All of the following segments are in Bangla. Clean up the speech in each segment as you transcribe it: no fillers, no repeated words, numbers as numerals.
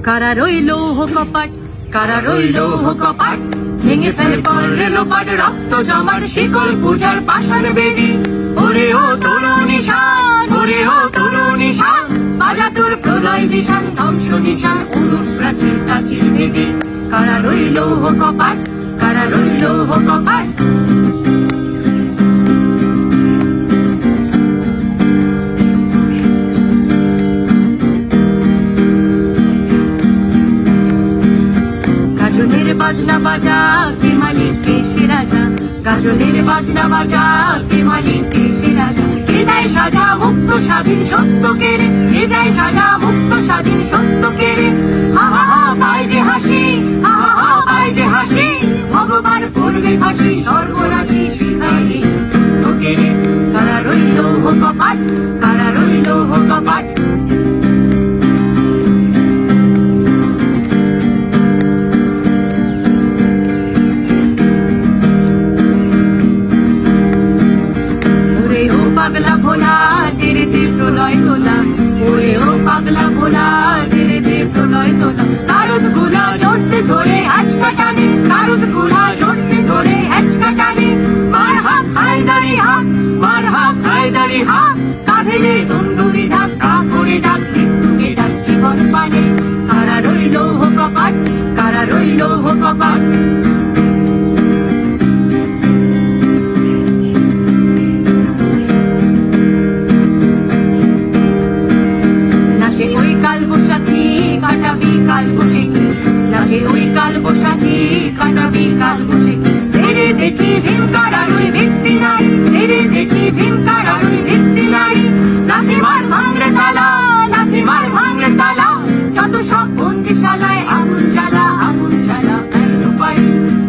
কারা রইল কপাট, কারা রইল কপাট, ভেঙে ফেলে পড়ে লোপাট, রক্ত জমার শিকল পূজার পাষাণ বেদি। ওরে ও তরুণ নিশান, ওরে ও তরুণ নিশান, বাজা তোর প্রলয় বিশান, ধ্বংস নিশান উড়ুন প্রাচীর প্রাচীর ভেদি। কারা রইল কপাট, কারা রইল কপাট। গাজনের বাজনা বাজা কে মালিক কে সে রাজা, গাজনের বাজনা বাজা কে মালিক কে সে রাজা। হৃদয় সাজা মুক্ত স্বাধীন সত্য কেড়ে, হৃদয় সাজা মুক্ত স্বাধীন সত্য কেড়ে। হা হা হা পায় যে হাসি, হা হা হা পায় যে হাসি, ভগবান পড়বে ফাঁসি সর্বনাশী শিখাই তোকে। কারা রইল কপাট, কারা রইল কপাট। পাগলা ভোলা তেরে দে প্রলয় তোলা, ওরে ও পাগলা ভোলা তেরে দে প্রলয় তোলা। কারুদ গুলা জোরসে ধরে হ্যাচকা টানে, কারুদ গুলা জোরসে ধরে হ্যাচকা টানে। মার হাত হায়দারি হাত, মার হাত হায়দারি হাত, কাঁধে তন্দুরি ধাক্কা করে ডাক মৃত্যুকে ডাক জীবন পানে। কারা রইল কপাট, কারা রইল কপাট। ওই কাল বৈশাখী কাটাবি কাল বৈশাখী, নাচে ওই কাল বৈশাখী কাটাবি কাল বৈশাখী। তেরে দেখি ভীম কারারুই ভিত্তি নাই, তেরে দেখি ভীম কারারুই ভিত্তি নাই। লাথি মার ভাঙরে তালা, লাথি মার ভাঙরে তালা, যত সব বন্দিশালায় আগুন জ্বালা, আগুন জ্বালা ফেল পাই।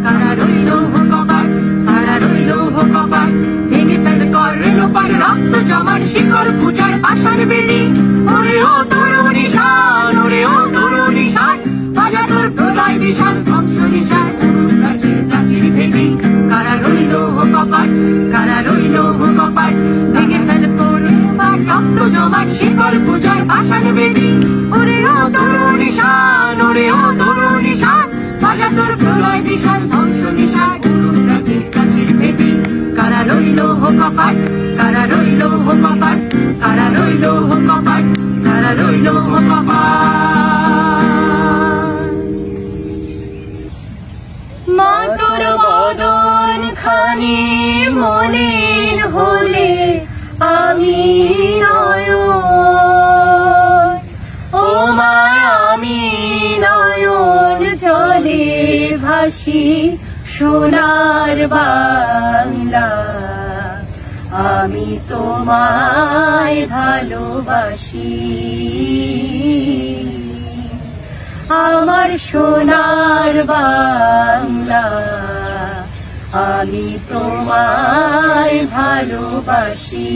কারা রইল কপাট, কারা রইল কপাট, ভেঙে ফেল কর লোপাট, রক্ত জমার শিকড় পূজার পাষাণ বেদি। ওরে ও তরুণ নিশান, ওরে ও তরুণ নিশান, বাজা তোর প্রলয় বিশান, ধ্বংস নিশান উড়ুন প্রাচীর প্রাচীর ভেদি। কারা রইল কপাট, কারা রইল কপাট, ভেঙে ফেল কর লোপাট, রক্ত জমার শিকড় পূজার পাষাণ বেদি। ওরে ও তরুণ নিশান, ওরে ও তরুণ নিশান, বাজা তোর প্রলয় বিশান, ধ্বংস নিশান উড়ুন প্রাচীর প্রাচীর ভেদি। কারা রইল কপাট, কারা রইল কপাট, কারা রইল কপাট, কারা রইল কপাট। মা তোর বদন খানি মলিন হলে আমি নয়ন, ও মা আমি নয়ন জলে ভাসি সোনার বাংলা। আমি তোমায় ভালোবাসি, আমার সোনার বাংলা। আমি তোমায় ভালোবাসি।